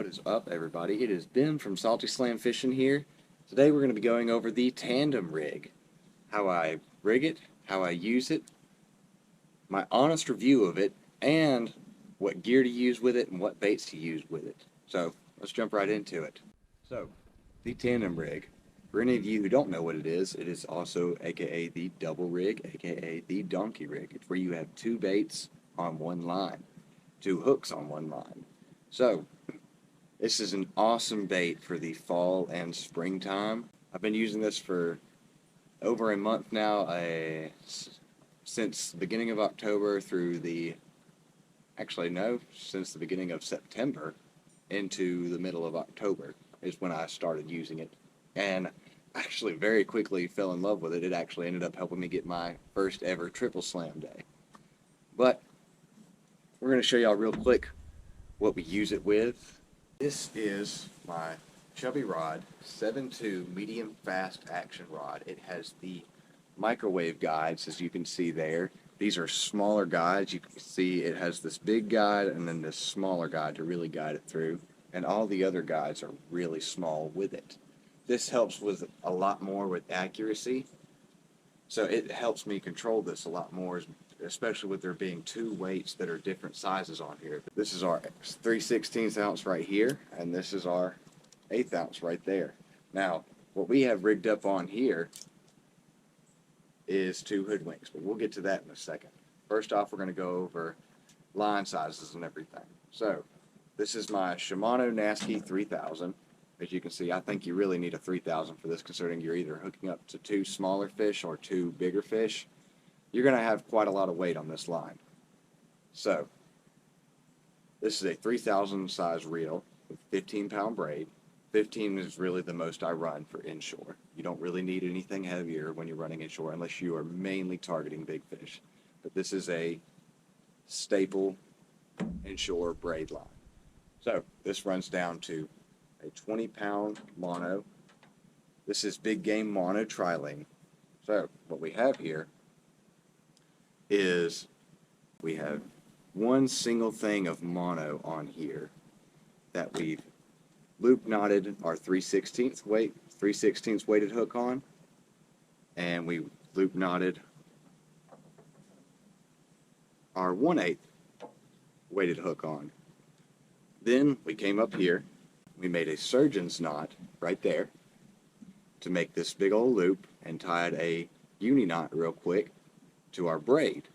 is up, everybody? It is Ben from Salty Slam Fishing here. Today we're going to be going over the tandem rig. How I rig it, how I use it, my honest review of it, and what gear to use with it and what baits to use with it. So let's jump right into it. So, the tandem rig. For any of you who don't know what it is also aka the double rig, aka the donkey rig. It's where you have two baits on one line, two hooks on one line. So, this is an awesome bait for the fall and springtime. I've been using this for over a month now, since the beginning of October through since the beginning of September into the middle of October is when I started using it. And actually very quickly fell in love with it. It actually ended up helping me get my first ever triple slam day. But we're going to show y'all real quick what we use it with. This is my Chubby Rod 7.2 medium fast action rod. It has the microwave guides, as you can see there. These are smaller guides. You can see it has this big guide and then this smaller guide to really guide it through. And all the other guides are really small with it. This helps with a lot more with accuracy. So it helps me control this a lot more, especially with there being two weights that are different sizes on here. This is our 3/16 ounce right here, and this is our 1/8 ounce right there. Now, what we have rigged up on here is two hoodwinks, but we'll get to that in a second. First off, we're going to go over line sizes and everything. So, this is my Shimano Nasky 3000. As you can see, I think you really need a 3000 for this, considering you're either hooking up to two smaller fish or two bigger fish. You're going to have quite a lot of weight on this line. So, this is a 3000 size reel with 15-pound braid. 15 is really the most I run for inshore. You don't really need anything heavier when you're running inshore unless you are mainly targeting big fish. But this is a staple inshore braid line. So, this runs down to a 20-pound mono. This is big game mono triling. So, what we have here is we have one single thing of mono on here that we've loop knotted our 3/16 weighted hook on, and we loop knotted our 1/8 weighted hook on. Then we came up here, we made a surgeon's knot right there to make this big old loop and tied a uni knot real quick to our braid.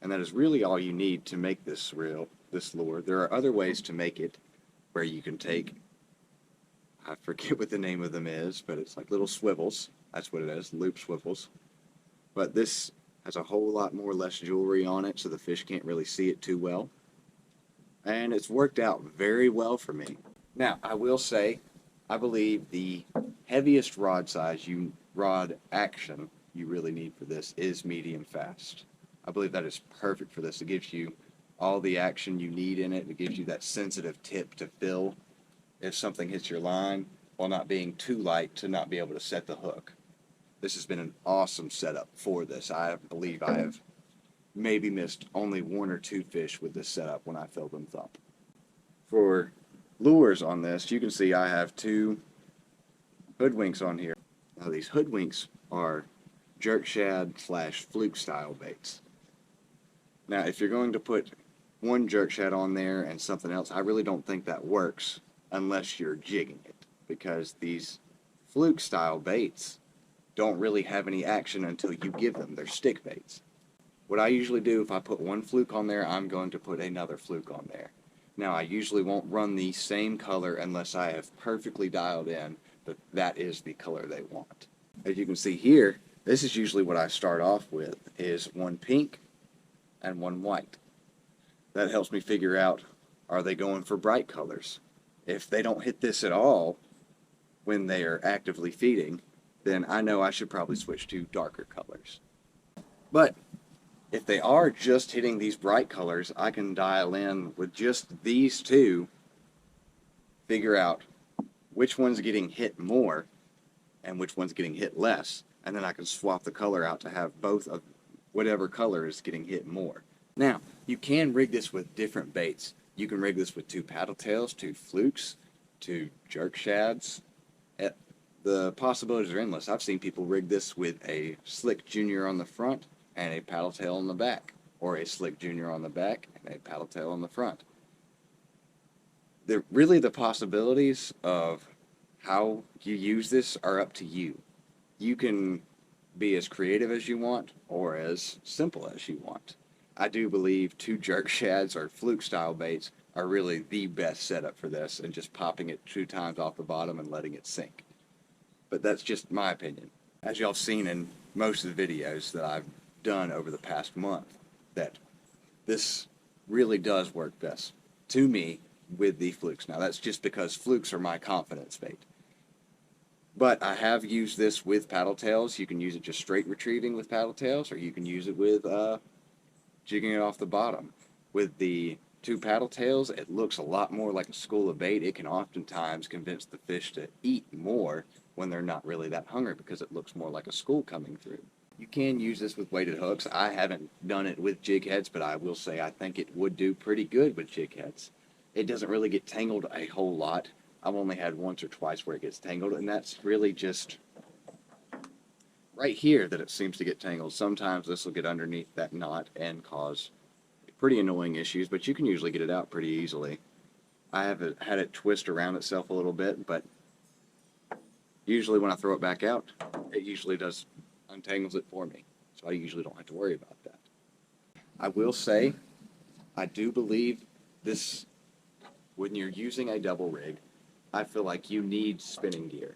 And that is really all you need to make this lure. There are other ways to make it where you can take, I forget what the name of them is, but it's like little swivels. That's what it is, loop swivels. But this has a whole lot more less jewelry on it, so the fish can't really see it too well. And it's worked out very well for me. Now, I will say, I believe the heaviest rod action you really need for this is medium fast. I believe that is perfect for this. It gives you all the action you need in it. It gives you that sensitive tip to feel if something hits your line, while not being too light to not be able to set the hook. This has been an awesome setup for this. I believe I have maybe missed only one or two fish with this setup when I filled them up. For lures on this, you can see I have two hoodwinks on here. Now these hoodwinks are jerk shad / fluke style baits. Now if you're going to put one jerk shad on there and something else, I really don't think that works unless you're jigging it, because these fluke style baits don't really have any action until you give them. They're stick baits. What I usually do, if I put one fluke on there, I'm going to put another fluke on there. Now, I usually won't run the same color unless I have perfectly dialed in that that is the color they want. As you can see here, this is usually what I start off with, is one pink and one white. That helps me figure out, are they going for bright colors? If they don't hit this at all when they are actively feeding, then I know I should probably switch to darker colors. But if they are just hitting these bright colors, I can dial in with just these two, figure out which one's getting hit more and which one's getting hit less, and then I can swap the color out to have both of whatever color is getting hit more. Now, you can rig this with different baits. You can rig this with 2 paddle tails, 2 flukes, 2 jerk shads. The possibilities are endless. I've seen people rig this with a slick junior on the front and a paddle tail on the back, or a slick junior on the back and a paddle tail on the front. Really the possibilities of how you use this are up to you. You can be as creative as you want or as simple as you want. I do believe 2 jerk shads or fluke style baits are really the best setup for this, and just popping it 2 times off the bottom and letting it sink. But that's just my opinion. As y'all have seen in most of the videos that I've done over the past month, that this really does work best to me with the flukes. Now that's just because flukes are my confidence bait. But I have used this with paddle tails. You can use it just straight retrieving with paddle tails, or you can use it with jigging it off the bottom. With the 2 paddle tails, it looks a lot more like a school of bait. It can oftentimes convince the fish to eat more when they're not really that hungry, because it looks more like a school coming through. You can use this with weighted hooks. I haven't done it with jig heads, but I will say I think it would do pretty good with jig heads. It doesn't really get tangled a whole lot. I've only had once or twice where it gets tangled, and that's really just right here that it seems to get tangled. Sometimes this will get underneath that knot and cause pretty annoying issues, but you can usually get it out pretty easily. I have had it twist around itself a little bit, but usually when I throw it back out, it usually does untangles it for me, so I usually don't have to worry about that. I will say, I do believe this, when you're using a double rig, I feel like you need spinning gear.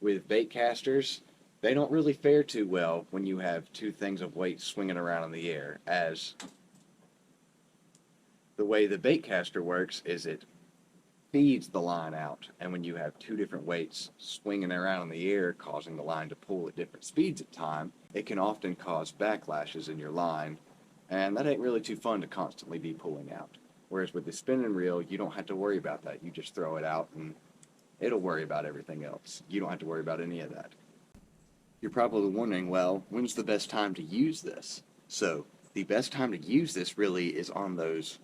With bait casters, they don't really fare too well when you have 2 things of weight swinging around in the air, as the way the bait caster works is it feeds the line out, and when you have 2 different weights swinging around in the air causing the line to pull at different speeds at time, it can often cause backlashes in your line, and that ain't really too fun to constantly be pulling out. Whereas with the spinning reel, you don't have to worry about that. You just throw it out and it'll worry about everything else. You don't have to worry about any of that. You're probably wondering, well, when's the best time to use this? So the best time to use this really is on those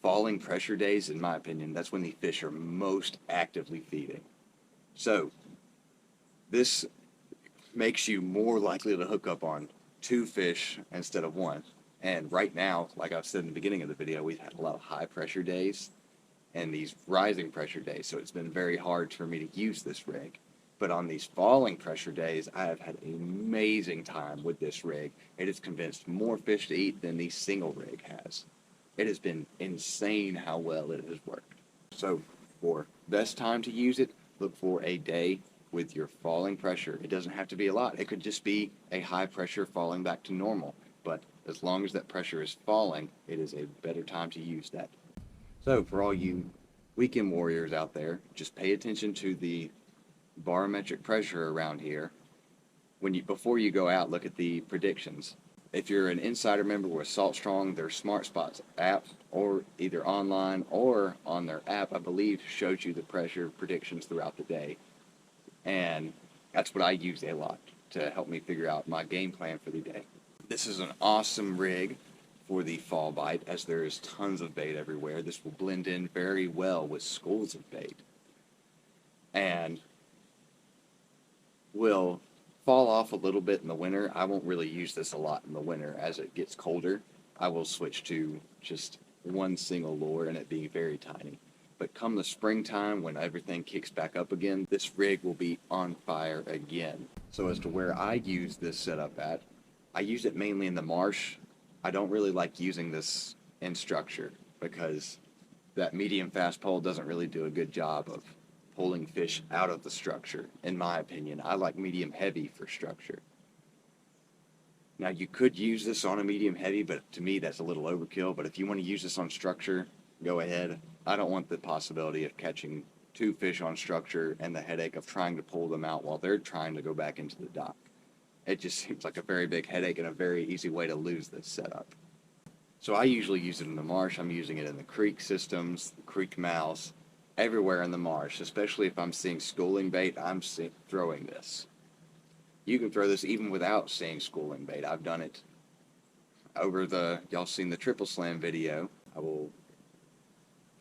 falling pressure days, in my opinion. That's when the fish are most actively feeding. So this makes you more likely to hook up on 2 fish instead of 1. And right now, like I've said in the beginning of the video, we've had a lot of high pressure days and these rising pressure days, so it's been very hard for me to use this rig. But on these falling pressure days, I have had an amazing time with this rig. It has convinced more fish to eat than the single rig has. It has been insane how well it has worked. So for best time to use it, look for a day with your falling pressure. It doesn't have to be a lot. It could just be a high pressure falling back to normal. But as long as that pressure is falling, it is a better time to use that. So for all you weekend warriors out there, just pay attention to the barometric pressure around here. Before you go out, look at the predictions. If you're an insider member with Salt Strong, their Smart Spots app, or either online or on their app, I believe, shows you the pressure predictions throughout the day. And that's what I use a lot to help me figure out my game plan for the day. This is an awesome rig for the fall bite, as there is tons of bait everywhere. This will blend in very well with schools of bait, and will fall off a little bit in the winter. I won't really use this a lot in the winter. As it gets colder, I will switch to just 1 single lure and it being very tiny. But come the springtime, when everything kicks back up again, this rig will be on fire again. So as to where I use this setup at, I use it mainly in the marsh. I don't really like using this in structure because that medium fast pole doesn't really do a good job of pulling fish out of the structure, in my opinion. I like medium heavy for structure. Now you could use this on a medium heavy, but to me that's a little overkill. But if you want to use this on structure, go ahead. I don't want the possibility of catching 2 fish on structure and the headache of trying to pull them out while they're trying to go back into the dock. It just seems like a very big headache and a very easy way to lose this setup. So I usually use it in the marsh. I'm using it in the creek systems, the creek mouths, everywhere in the marsh. Especially if I'm seeing schooling bait, I'm throwing this. You can throw this even without seeing schooling bait. I've done it over y'all seen the triple slam video. I will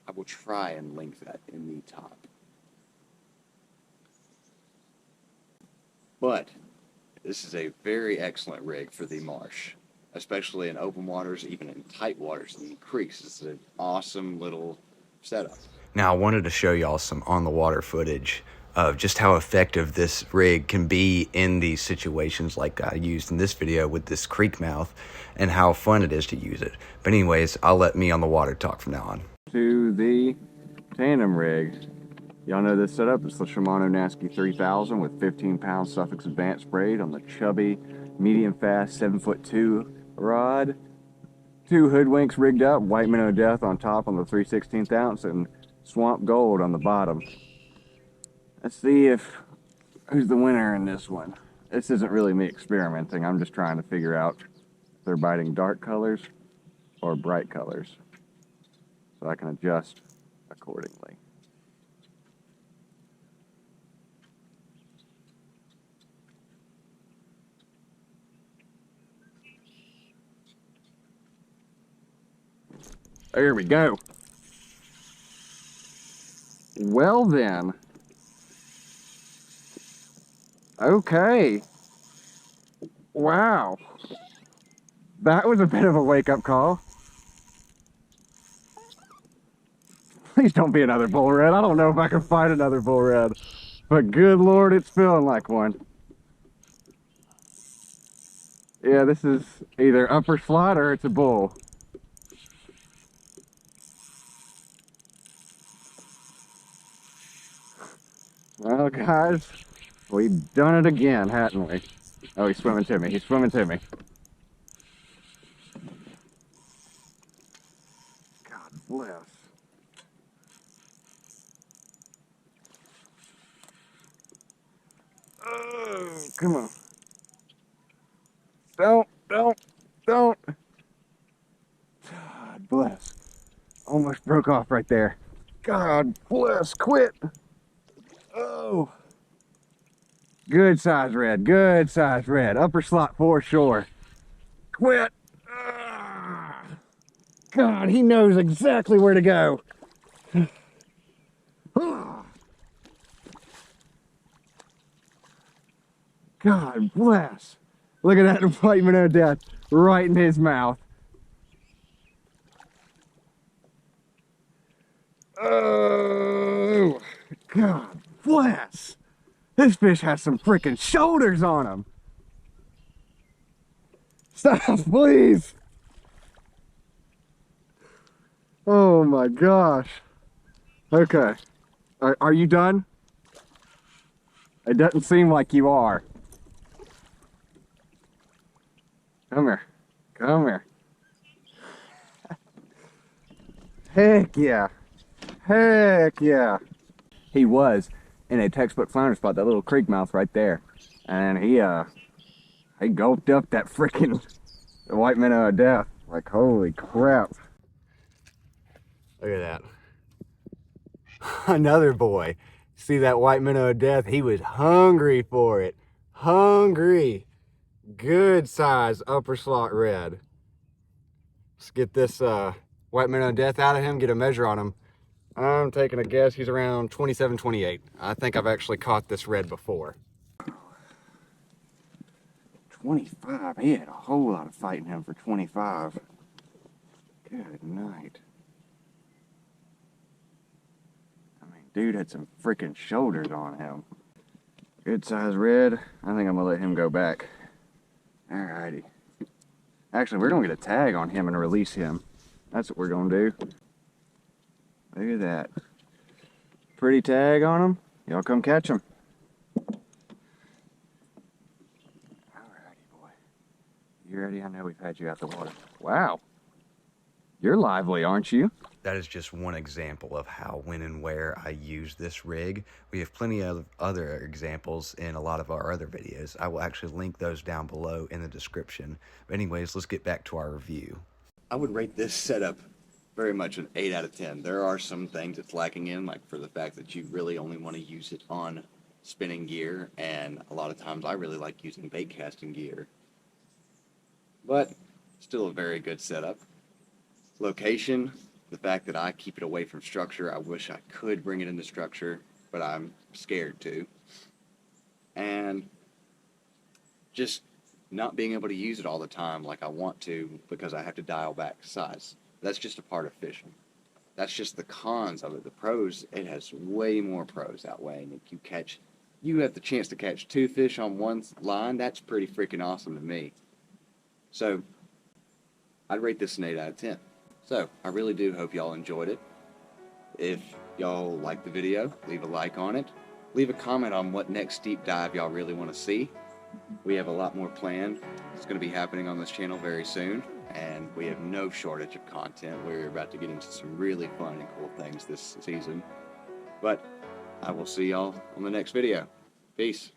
I will try and link that in the top. But this is a very excellent rig for the marsh, especially in open waters, even in tight waters in the creeks. It's an awesome little setup. Now I wanted to show y'all some on the water footage of just how effective this rig can be in these situations like I used in this video with this creek mouth, and how fun it is to use it. But anyways, I'll let me on the water talk from now on. To the tandem rig. Y'all know this setup. It's the Shimano Nasky 3000 with 15-pound Suffix Advanced braid on the chubby, medium-fast 7'2" rod. 2 hoodwinks rigged up, white minnow death on top on the 3/16 ounce, and swamp gold on the bottom. Let's see who's the winner in this one. This isn't really me experimenting. I'm just trying to figure out if they're biting dark colors or bright colors, so I can adjust accordingly. There we go. Well then. Okay. Wow. That was a bit of a wake-up call. Please don't be another bull red. I don't know if I can find another bull red. But good Lord, it's feeling like one. Yeah, this is either upper slot or it's a bull. Well, guys, we've done it again, hadn't we? Oh, he's swimming to me. He's swimming to me. God bless. Oh, come on. Don't. God bless. Almost broke off right there. God bless, quit. Oh. Good size red, good size red. Upper slot for sure. Quit. Ah. God, he knows exactly where to go. God bless. Look at that white minnow death right in his mouth. Oh, God bless. This fish has some freaking shoulders on him. Stop, please. Oh my gosh. Okay. Are you done? It doesn't seem like you are. Come here. Come here. Heck yeah. Heck yeah. He was in a textbook flounder spot, that little creek mouth right there. And he gulped up that freaking white minnow of death. Like, holy crap. Look at that. Another boy. See that white minnow of death? He was hungry for it. Hungry. Good size upper slot red. Let's get this white minnow of death out of him, get a measure on him. I'm taking a guess he's around 27, 28. I think I've actually caught this red before. 25. He had a whole lot of fight in him for 25. Good night. I mean, dude had some freaking shoulders on him. Good size red. I think I'm gonna let him go back. Alrighty. Actually, we're gonna get a tag on him and release him. That's what we're gonna do. Look at that. Pretty tag on him. Y'all come catch him. Alrighty, boy. You ready? I know we've had you out the water. Wow. You're lively, aren't you? That is just one example of how, when and where I use this rig. We have plenty of other examples in a lot of our other videos. I will actually link those down below in the description. But anyways, let's get back to our review. I would rate this setup very much an 8 out of 10. There are some things it's lacking in, like for the fact that you really only want to use it on spinning gear, and a lot of times I really like using bait casting gear. But still a very good setup. Location, The fact that I keep it away from structure, I wish I could bring it into structure, but I'm scared to. And just not being able to use it all the time like I want to because I have to dial back size. That's just a part of fishing. That's just the cons of it. The pros, it has way more pros outweighing. If you have the chance to catch 2 fish on one line, that's pretty freaking awesome to me. So, I'd rate this an 8 out of 10. So, I really do hope y'all enjoyed it. If y'all like the video, leave a like on it. Leave a comment on what next deep dive y'all really want to see. We have a lot more planned. It's going to be happening on this channel very soon, and we have no shortage of content. We're about to get into some really fun and cool things this season. But I will see y'all on the next video. Peace.